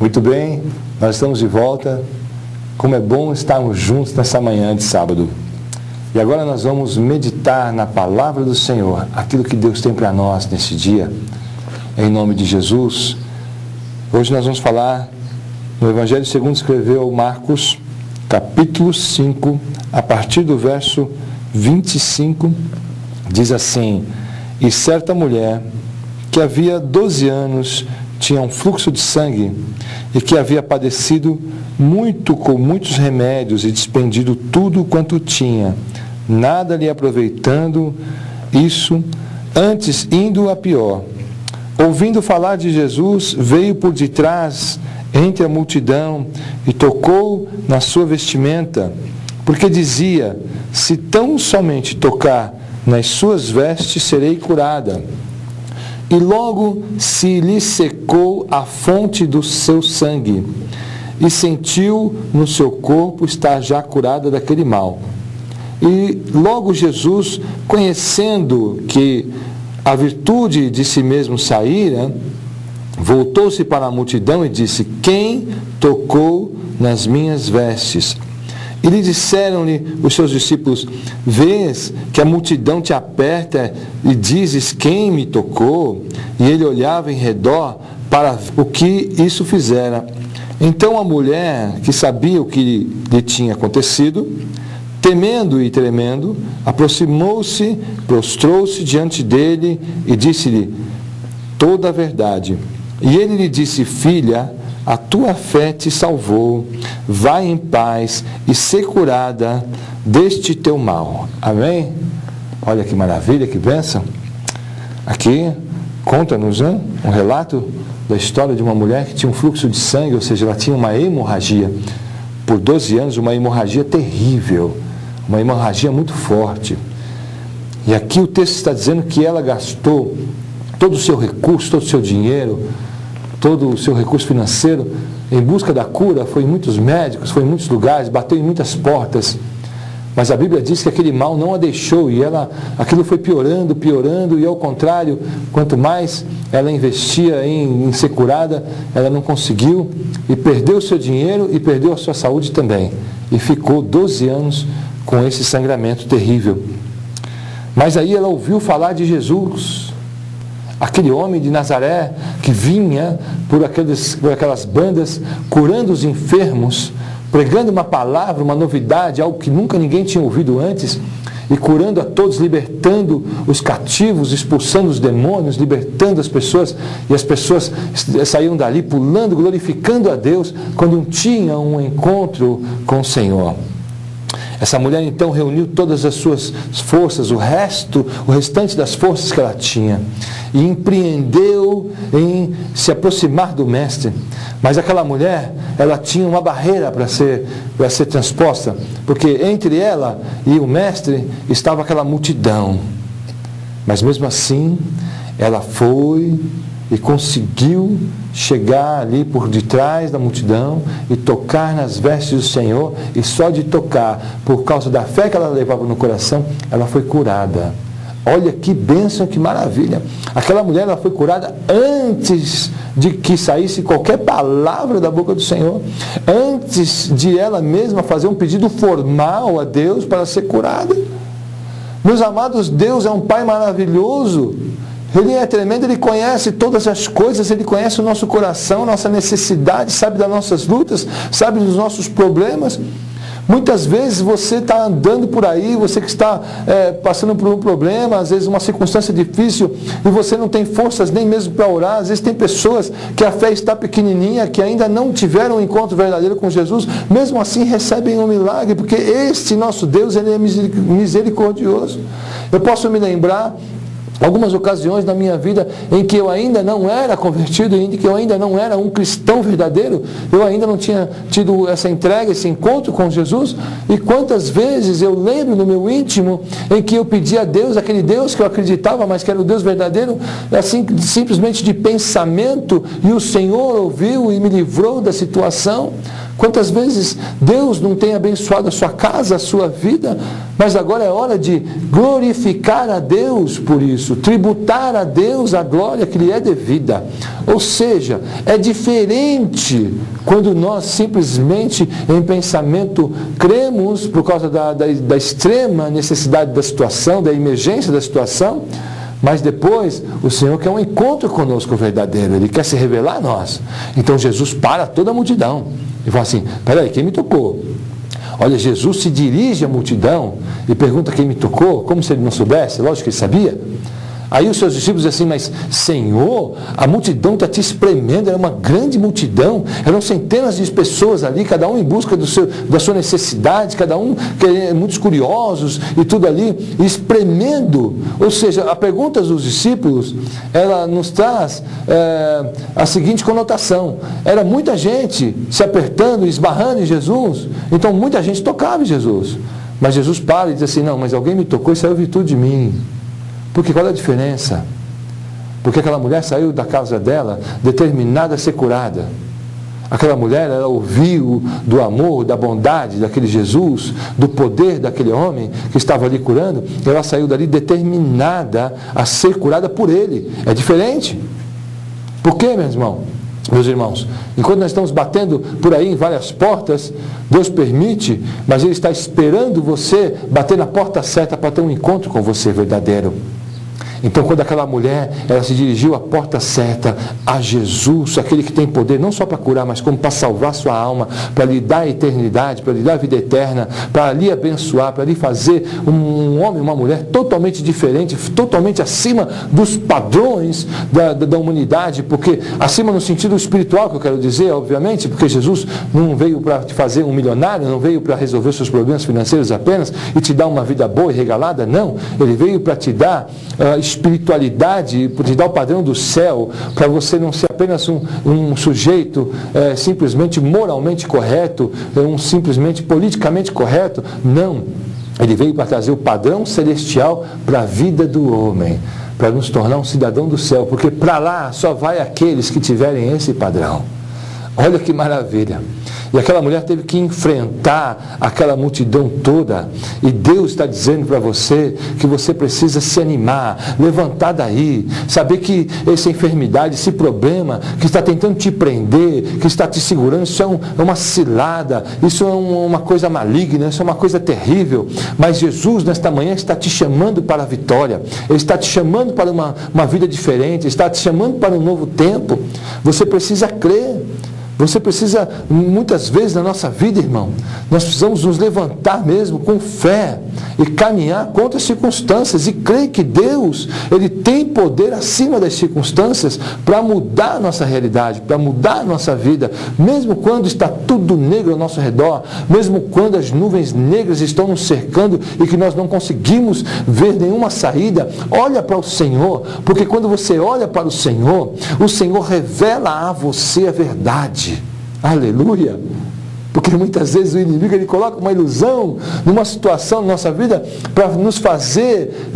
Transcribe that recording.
Muito bem, nós estamos de volta. Como é bom estarmos juntos nessa manhã de sábado. E agora nós vamos meditar na palavra do Senhor, aquilo que Deus tem para nós nesse dia, em nome de Jesus. Hoje nós vamos falar no Evangelho segundo escreveu Marcos, capítulo 5, a partir do verso 25, diz assim: E certa mulher, que havia 12 anos, tinha um fluxo de sangue, e que havia padecido muito com muitos remédios e despendido tudo quanto tinha, nada lhe aproveitando isso, antes indo a pior. Ouvindo falar de Jesus, veio por detrás, entre a multidão, e tocou na sua vestimenta, porque dizia: se tão somente tocar nas suas vestes, serei curada. E logo se lhe secou a fonte do seu sangue, e sentiu no seu corpo estar já curada daquele mal. E logo Jesus, conhecendo que a virtude de si mesmo saíra, voltou-se para a multidão e disse: quem tocou nas minhas vestes? E lhe disseram-lhe os seus discípulos: vês que a multidão te aperta e dizes: quem me tocou? E ele olhava em redor para o que isso fizera. Então a mulher, que sabia o que lhe tinha acontecido, temendo e tremendo, aproximou-se, prostrou-se diante dele e disse-lhe toda a verdade. E ele lhe disse: filha, a tua fé te salvou, vai em paz e ser curada deste teu mal. Amém? Olha que maravilha, que bênção. Aqui conta-nos um relato da história de uma mulher que tinha um fluxo de sangue, ou seja, ela tinha uma hemorragia. Por 12 anos, uma hemorragia terrível, uma hemorragia muito forte. E aqui o texto está dizendo que ela gastou todo o seu recurso, todo o seu dinheiro, todo o seu recurso financeiro em busca da cura. Foi em muitos médicos, foi em muitos lugares, bateu em muitas portas, mas a Bíblia diz que aquele mal não a deixou, e aquilo foi piorando, e ao contrário, quanto mais ela investia em ser curada, ela não conseguiu, e perdeu o seu dinheiro e perdeu a sua saúde também, e ficou 12 anos com esse sangramento terrível. Mas aí ela ouviu falar de Jesus, aquele homem de Nazaré que vinha por aquelas bandas, curando os enfermos, pregando uma palavra, uma novidade, algo que nunca ninguém tinha ouvido antes, e curando a todos, libertando os cativos, expulsando os demônios, libertando as pessoas, e as pessoas saíam dali pulando, glorificando a Deus, quando tinham um encontro com o Senhor. Essa mulher então reuniu todas as suas forças, o restante das forças que ela tinha, e empreendeu em se aproximar do Mestre. Mas aquela mulher, ela tinha uma barreira para ser transposta, porque entre ela e o Mestre estava aquela multidão. Mas mesmo assim, ela foi e conseguiu chegar ali por detrás da multidão e tocar nas vestes do Senhor, e só de tocar, por causa da fé que ela levava no coração, ela foi curada. Olha que bênção, que maravilha. Aquela mulher, ela foi curada antes de que saísse qualquer palavra da boca do Senhor, antes de ela mesma fazer um pedido formal a Deus para ser curada. Meus amados, Deus é um Pai maravilhoso. Ele é tremendo, Ele conhece todas as coisas, Ele conhece o nosso coração, nossa necessidade, sabe das nossas lutas, sabe dos nossos problemas. Muitas vezes você está andando por aí, você que está passando por um problema, às vezes uma circunstância difícil, e você não tem forças nem mesmo para orar. Às vezes tem pessoas que a fé está pequenininha, que ainda não tiveram um encontro verdadeiro com Jesus, mesmo assim recebem um milagre, porque este nosso Deus, Ele é misericordioso. Eu posso me lembrar algumas ocasiões na minha vida em que eu ainda não era convertido, em que eu ainda não era um cristão verdadeiro, eu ainda não tinha tido essa entrega, esse encontro com Jesus, e quantas vezes eu lembro no meu íntimo em que eu pedi a Deus, aquele Deus que eu acreditava, mas que era o Deus verdadeiro, assim, simplesmente de pensamento, e o Senhor ouviu e me livrou da situação. Quantas vezes Deus não tem abençoado a sua casa, a sua vida, mas agora é hora de glorificar a Deus por isso, tributar a Deus a glória que lhe é devida. Ou seja, é diferente quando nós simplesmente em pensamento cremos por causa da extrema necessidade da situação, da emergência da situação, mas depois o Senhor quer um encontro conosco verdadeiro, Ele quer se revelar a nós. Então Jesus para toda a multidão e fala assim, peraí, quem me tocou? Olha, Jesus se dirige à multidão e pergunta quem me tocou, como se ele não soubesse, lógico que ele sabia. Aí os seus discípulos dizem assim, mas Senhor, a multidão está te espremendo, era uma grande multidão, eram centenas de pessoas ali, cada um em busca da sua necessidade, cada um muitos curiosos e tudo ali, espremendo. Ou seja, a pergunta dos discípulos, ela nos traz a seguinte conotação, era muita gente se apertando, esbarrando em Jesus, então muita gente tocava em Jesus, mas Jesus para e diz assim, não, mas alguém me tocou e saiu virtude de mim. Porque qual é a diferença? Porque aquela mulher saiu da casa dela determinada a ser curada. Aquela mulher, ela ouviu do amor, da bondade daquele Jesus, do poder daquele homem que estava ali curando, e ela saiu dali determinada a ser curada por ele. É diferente. Por quê, meus irmãos? Enquanto nós estamos batendo por aí em várias portas, Deus permite, mas Ele está esperando você bater na porta certa para ter um encontro com você verdadeiro. Então, quando aquela mulher, ela se dirigiu à porta certa, a Jesus, aquele que tem poder não só para curar, mas como para salvar sua alma, para lhe dar a eternidade, para lhe dar a vida eterna, para lhe abençoar, para lhe fazer um homem, uma mulher totalmente diferente, totalmente acima dos padrões da humanidade, porque acima no sentido espiritual, que eu quero dizer, obviamente, porque Jesus não veio para te fazer um milionário, não veio para resolver seus problemas financeiros apenas e te dar uma vida boa e regalada, não. Ele veio para te dar espiritualidade, para te dar o padrão do céu, para você não ser apenas um sujeito simplesmente moralmente correto, simplesmente politicamente correto. Não. Ele veio para trazer o padrão celestial para a vida do homem, para nos tornar um cidadão do céu, porque para lá só vai aqueles que tiverem esse padrão. Olha que maravilha. E aquela mulher teve que enfrentar aquela multidão toda. E Deus está dizendo para você que você precisa se animar, levantar daí, saber que essa enfermidade, esse problema que está tentando te prender, que está te segurando, isso é uma cilada, isso é uma coisa maligna, isso é uma coisa terrível. Mas Jesus nesta manhã está te chamando para a vitória. Ele está te chamando para uma vida diferente, está te chamando para um novo tempo. Você precisa crer. Você precisa, muitas vezes na nossa vida, irmão, nós precisamos nos levantar mesmo com fé e caminhar contra as circunstâncias e crer que Deus, Ele tem poder acima das circunstâncias para mudar a nossa realidade, para mudar a nossa vida, mesmo quando está tudo negro ao nosso redor, mesmo quando as nuvens negras estão nos cercando e que nós não conseguimos ver nenhuma saída. Olha para o Senhor, porque quando você olha para o Senhor revela a você a verdade. Aleluia! Porque muitas vezes o inimigo ele coloca uma ilusão numa situação na nossa vida para nos fazer